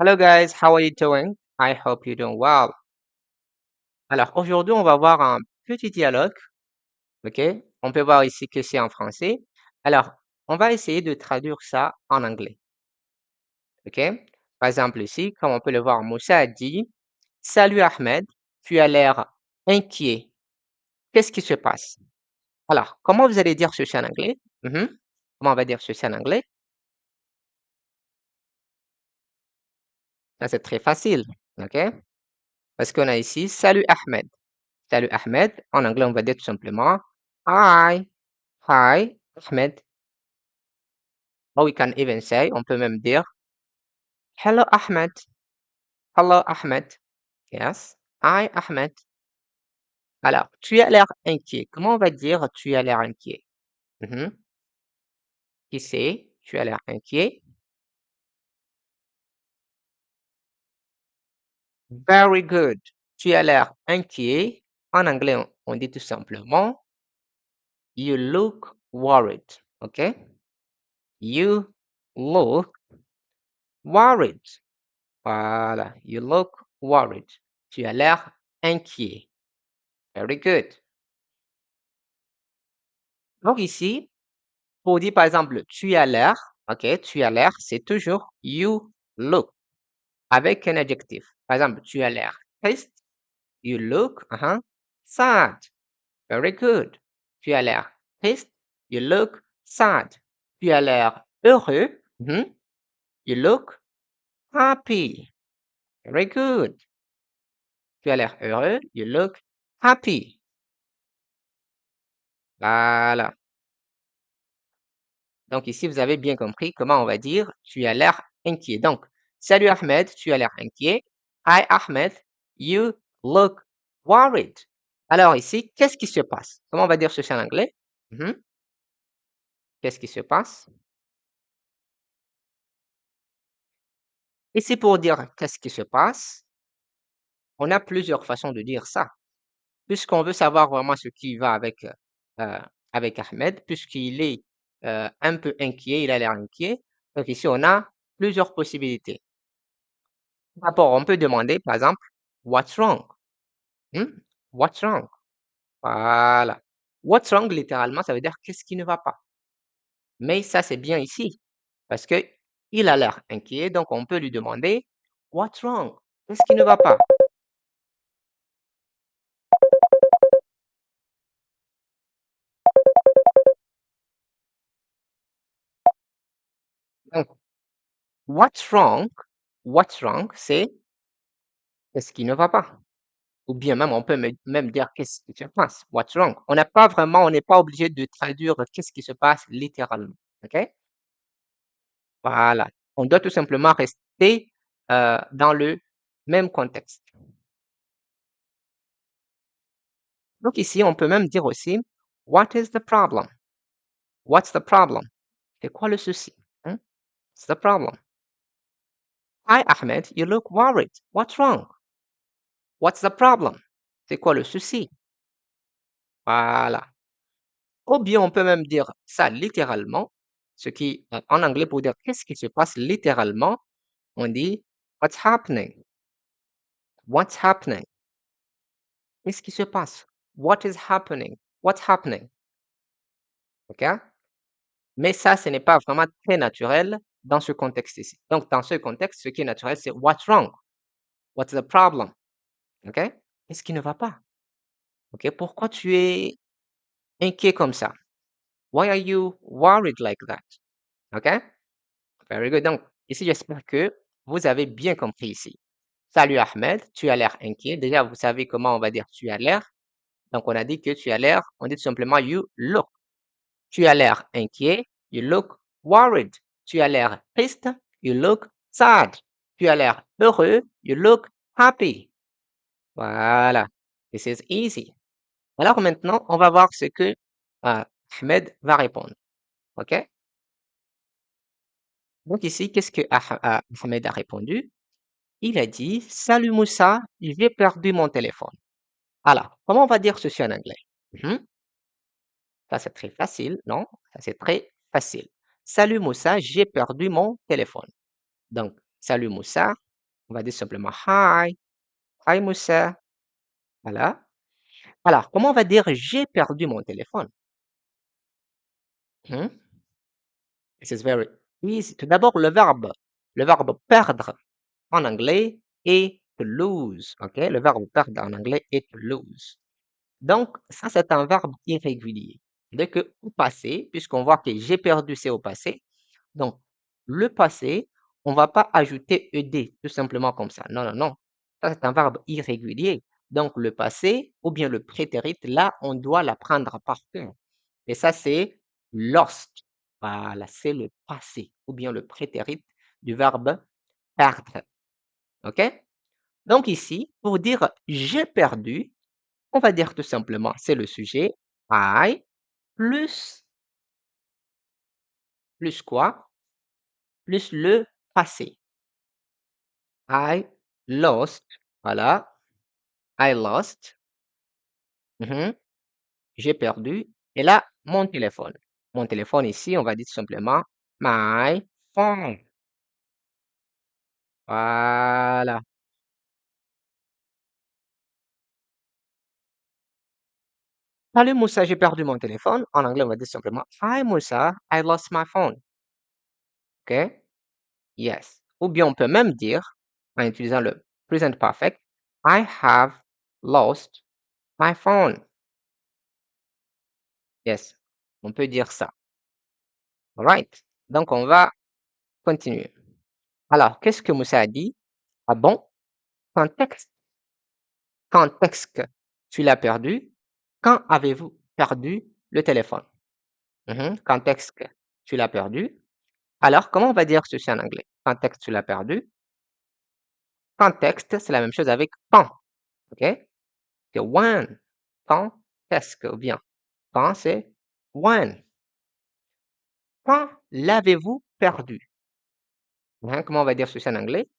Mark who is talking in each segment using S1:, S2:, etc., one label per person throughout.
S1: Hello guys, how are you doing? I hope you're doing well. Alors aujourd'hui, on va voir un petit dialogue, ok? On peut voir ici que c'est en français. Alors, on va essayer de traduire ça en anglais, ok? Par exemple ici, comme on peut le voir, Moussa a dit, Salut Ahmed, tu as l'air inquiet. Qu'est-ce qui se passe? Alors, comment vous allez dire ceci en anglais? Comment on va dire ceci en anglais? Ça, c'est très facile, ok? Parce qu'on a ici, Salut Ahmed. Salut Ahmed. En anglais, on va dire tout simplement, Hi. Hi, Ahmed. Or we can even say, on peut même dire, Hello, Ahmed. Hello, Ahmed. Yes. Hi, Ahmed. Alors, tu as l'air inquiet. Comment on va dire tu as l'air inquiet? Mhm. Qui c'est? Tu as l'air inquiet. Very good. Tu as l'air inquiet. En anglais, on dit tout simplement, You look worried. OK? You look worried. Voilà. You look worried. Tu as l'air inquiet. Very good. Donc ici, pour dire par exemple, tu as l'air, ok, tu as l'air, c'est toujours you look avec un adjectif. Par exemple, tu as l'air triste, you look sad. Very good. Tu as l'air triste, you look sad. Tu as l'air heureux, you look happy. Very good. Tu as l'air heureux, you look happy. Voilà. Donc ici, vous avez bien compris comment on va dire tu as l'air inquiet. Donc, salut Ahmed, tu as l'air inquiet. Hi Ahmed, you look worried. Alors ici, qu'est-ce qui se passe? Comment on va dire ceci en anglais? Mhm. Qu'est-ce qui se passe? Ici, pour dire qu'est-ce qui se passe, on a plusieurs façons de dire ça. Puisqu'on veut savoir vraiment ce qui va euh, avec Ahmed, puisqu'il est un peu inquiet, il a l'air inquiet. Donc ici, on a plusieurs possibilités. D'abord, on peut demander, par exemple, What's wrong? Hmm? What's wrong? Voilà. What's wrong, littéralement, ça veut dire qu'est-ce qui ne va pas. Mais ça, c'est bien ici, parce que il a l'air inquiet, donc on peut lui demander What's wrong? Qu'est-ce qui ne va pas? Donc, What's wrong? What's wrong, c'est qu'est-ce qui ne va pas? Ou bien même, on peut même dire qu'est-ce qui se passe? What's wrong? On n'est pas obligé de traduire qu'est-ce qui se passe littéralement. OK? Voilà. On doit tout simplement rester dans le même contexte. Donc ici, on peut même dire aussi, What is the problem? What's the problem? C'est quoi le souci? What's the problem? Hi Ahmed, you look worried. What's wrong? What's the problem? C'est quoi le souci? Voilà. Ou bien on peut même dire ça littéralement, ce qui, en anglais, pour dire qu'est-ce qui se passe littéralement, on dit What's happening? What's happening? Qu'est-ce qui se passe? What is happening? What's happening? OK? Mais ça, ce n'est pas vraiment très naturel dans ce contexte ici. Donc, dans ce contexte, ce qui est naturel, c'est What's wrong? What's the problem? OK? Qu'est-ce qui ne va pas? OK? Pourquoi tu es inquiet comme ça? Why are you worried like that? OK? Very good. Donc, ici, j'espère que vous avez bien compris ici. Salut Ahmed, tu as l'air inquiet. Déjà, vous savez comment on va dire tu as l'air. Donc, on a dit que tu as l'air, on dit tout simplement you look. Tu as l'air inquiet, you look worried. Tu as l'air triste, you look sad. Tu as l'air heureux, you look happy. Voilà. This is easy. Alors maintenant, on va voir ce que Ahmed va répondre. OK? Donc ici, qu'est-ce que Ahmed a répondu? Il a dit, Salut Moussa, j'ai perdu mon téléphone. Alors, comment on va dire ceci en anglais? Mhm. Ça, c'est très facile, non? Ça, c'est très facile. Salut Moussa, j'ai perdu mon téléphone. Donc, salut Moussa. On va dire simplement hi, hi Moussa. Voilà. Alors, comment on va dire j'ai perdu mon téléphone? Hmm? This is very easy. Tout d'abord, le verbe perdre en anglais est to lose. OK? Le verbe perdre en anglais est to lose. Donc, ça, c'est un verbe irrégulier. Dès que au passé, puisqu'on voit que j'ai perdu, c'est au passé. Donc, le passé, on ne va pas ajouter ed tout simplement comme ça. Non, non, non. Ça, c'est un verbe irrégulier. Donc, le passé ou bien le prétérit, là, on doit l'apprendre par cœur. Et ça, c'est lost. Voilà, c'est le passé ou bien le prétérit du verbe perdre. OK? Donc ici, pour dire j'ai perdu, on va dire tout simplement, c'est le sujet I plus, plus quoi? Plus le passé. I lost. Voilà. I lost. Mhm. J'ai perdu. Et là, mon téléphone. Mon téléphone ici, on va dire tout simplement my phone. Voilà. Salut Moussa, j'ai perdu mon téléphone. En anglais, on va dire simplement Hi Moussa, I lost my phone. OK? Yes. Ou bien on peut même dire, en utilisant le present perfect, I have lost my phone. Yes. On peut dire ça. All right. Donc, on va continuer. Alors, qu'est-ce que Moussa a dit? Ah bon? Contexte. Contexte que tu l'as perdu. Quand avez-vous perdu le téléphone? Contexte que tu l'as perdu. Alors, comment on va dire ceci en anglais? Contexte, tu l'as perdu. Contexte, c'est la même chose avec quand. OK? C'est when. Quand est-ce que, ou bien quand c'est when. Quand l'avez-vous perdu? Comment on va dire ceci en anglais?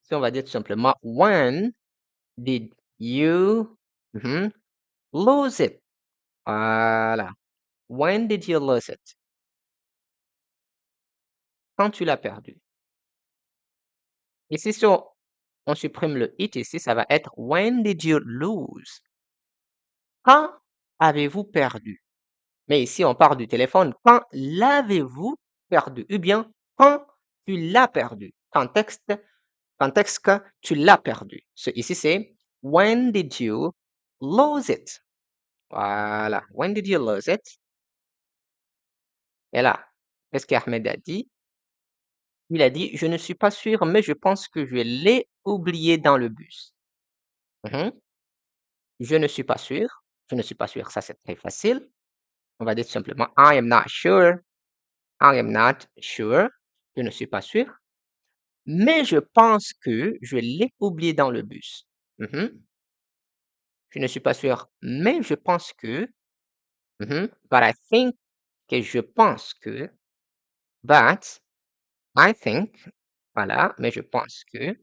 S1: Si on va dire tout simplement when did you lose it? Voilà. When did you lose it? Quand tu l'as perdu. Ici, si on supprime le it ici, ça va être when did you lose? Quand avez-vous perdu? Mais ici, on parle du téléphone. Quand l'avez-vous perdu? Ou bien quand tu l'as perdu? Contexte que tu l'as perdu. Ici, c'est when did you lose it? Voilà. When did you lose it? Et là, qu'est-ce qu'Ahmed a dit? Il a dit, je ne suis pas sûr, mais je pense que je l'ai oublié dans le bus. Mhm. Je ne suis pas sûr. Je ne suis pas sûr. Ça, c'est très facile. On va dire tout simplement, I am not sure. I am not sure. Je ne suis pas sûr. Mais je pense que je l'ai oublié dans le bus. Mhm. Je ne suis pas sûr, mais je pense que. But I think que je pense que. But I think. Voilà, mais je pense que.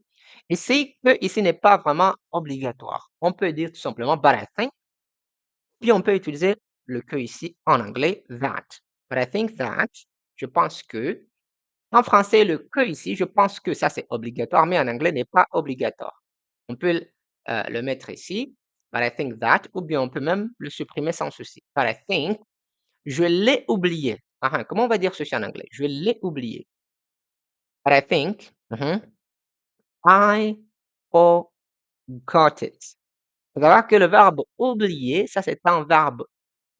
S1: Ici, que ici n'est pas vraiment obligatoire. On peut dire tout simplement but I think. Puis on peut utiliser le que ici en anglais, that. But I think that. Je pense que. En français, le que ici, je pense que ça c'est obligatoire, mais en anglais n'est pas obligatoire. On peut le mettre ici, but I think that, ou bien on peut même le supprimer sans souci. But I think, je l'ai oublié. Comment on va dire ceci en anglais? Je l'ai oublié. But I think, I forgot it. Faut savoir que le verbe oublier, ça c'est un verbe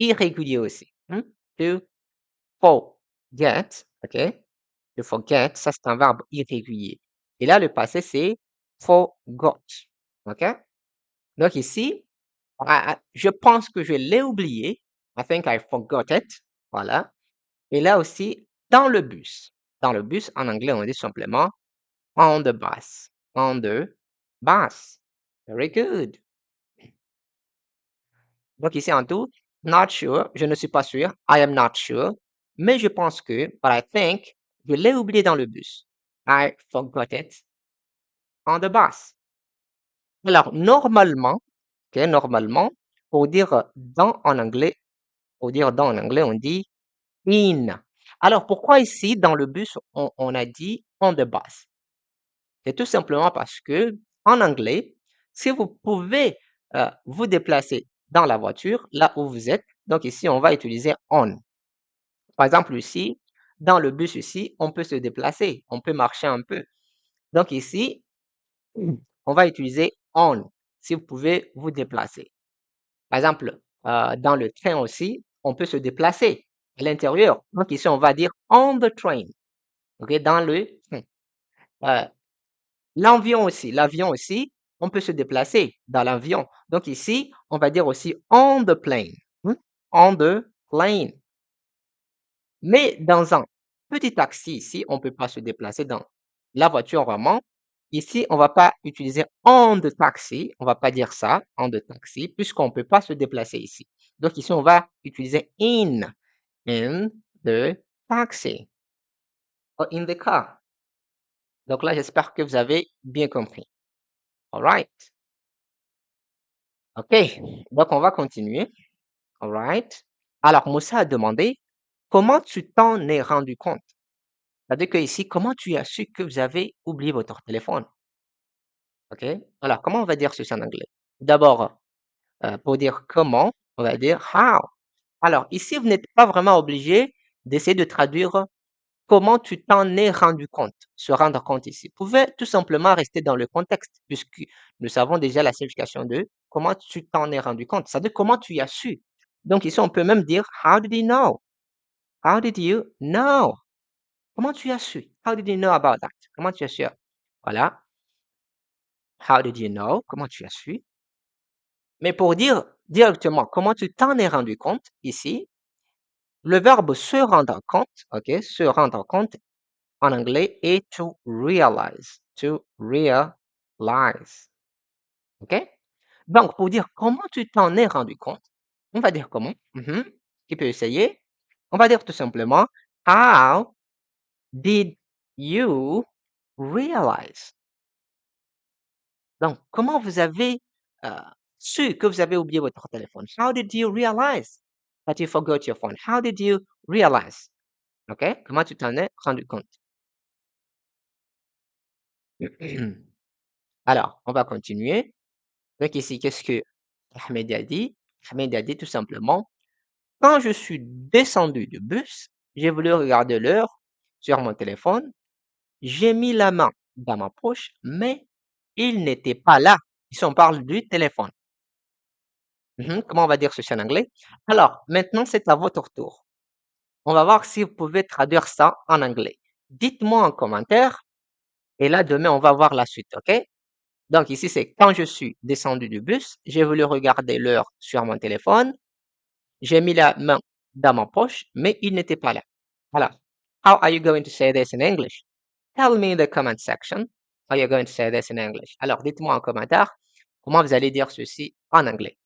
S1: irrégulier aussi. To forget, ok? To forget, ça c'est un verbe irrégulier. Et là, le passé c'est forgot. Ok? Donc ici, je pense que je l'ai oublié. I think I forgot it. Voilà. Et là aussi, dans le bus. Dans le bus, en anglais, on dit simplement on the bus. On the bus. Very good. Donc ici, en tout, not sure, je ne suis pas sûr. I am not sure. Mais je pense que, but I think, je l'ai oublié dans le bus. I forgot it on the bus. Alors, normalement, normalement, pour dire dans en anglais, on dit in. Alors, pourquoi ici, dans le bus, on a dit on the bus? C'est tout simplement parce que en anglais, si vous pouvez vous déplacer dans la voiture, là où vous êtes, donc ici, on va utiliser on. Par exemple, ici, dans le bus ici, on peut se déplacer, on peut marcher un peu. Donc ici, on va utiliser on si vous pouvez vous déplacer. Par exemple, dans le train aussi, on peut se déplacer à l'intérieur. Donc ici, on va dire on the train. OK, dans le train. Euh, l'avion aussi, on peut se déplacer dans l'avion. Donc ici, on va dire aussi on the plane. On the plane. Mais dans un petit taxi ici, on ne peut pas se déplacer dans la voiture vraiment. Ici, on ne va pas utiliser on the taxi. On ne va pas dire ça, on the taxi, puisqu'on ne peut pas se déplacer ici. Donc ici, on va utiliser in the taxi, or in the car. Donc là, j'espère que vous avez bien compris. All right. OK. Donc, on va continuer. All right. Alors, Moussa a demandé, comment tu t'en es rendu compte? C'est-à-dire que ici, comment tu as su que vous avez oublié votre téléphone? OK. Alors, comment on va dire ceci en anglais? D'abord, pour dire comment, on va dire how. Alors, ici, vous n'êtes pas vraiment obligé d'essayer de traduire comment tu t'en es rendu compte, se rendre compte ici. Vous pouvez tout simplement rester dans le contexte, puisque nous savons déjà la signification de comment tu t'en es rendu compte. C'est-à-dire comment tu as su. Donc ici, on peut même dire how did you know? How did you know? Comment tu as su? How did you know about that? Comment tu as su? Voilà. How did you know? Comment tu as su? Mais pour dire directement comment tu t'en es rendu compte, ici, le verbe se rendre compte, OK, se rendre compte en anglais est to realize. To realize. OK? Donc, pour dire comment tu t'en es rendu compte, on va dire comment? Qui peut essayer? On va dire tout simplement, how did you realize? Donc, comment vous avez euh, su que vous avez oublié votre téléphone? How did you realize that you forgot your phone? How did you realize? OK? Comment tu t'en es rendu compte? Alors, on va continuer. Donc ici, qu'est-ce que Ahmed a dit? Ahmed a dit tout simplement, quand je suis descendu du bus, j'ai voulu regarder l'heure sur mon téléphone. J'ai mis la main dans ma poche, mais il n'était pas là. Ici, on parle du téléphone. Comment on va dire ceci en anglais? Alors, maintenant, c'est à votre tour. On va voir si vous pouvez traduire ça en anglais. Dites-moi en commentaire et là, demain, on va voir la suite, OK? Donc ici, c'est quand je suis descendu du bus, j'ai voulu regarder l'heure sur mon téléphone. J'ai mis la main dans ma poche, mais il n'était pas là. Voilà. How are you going to say this in English? Tell me in the comment section how you're going to say this in English. Alors, dites-moi en commentaire comment vous allez dire ceci en anglais.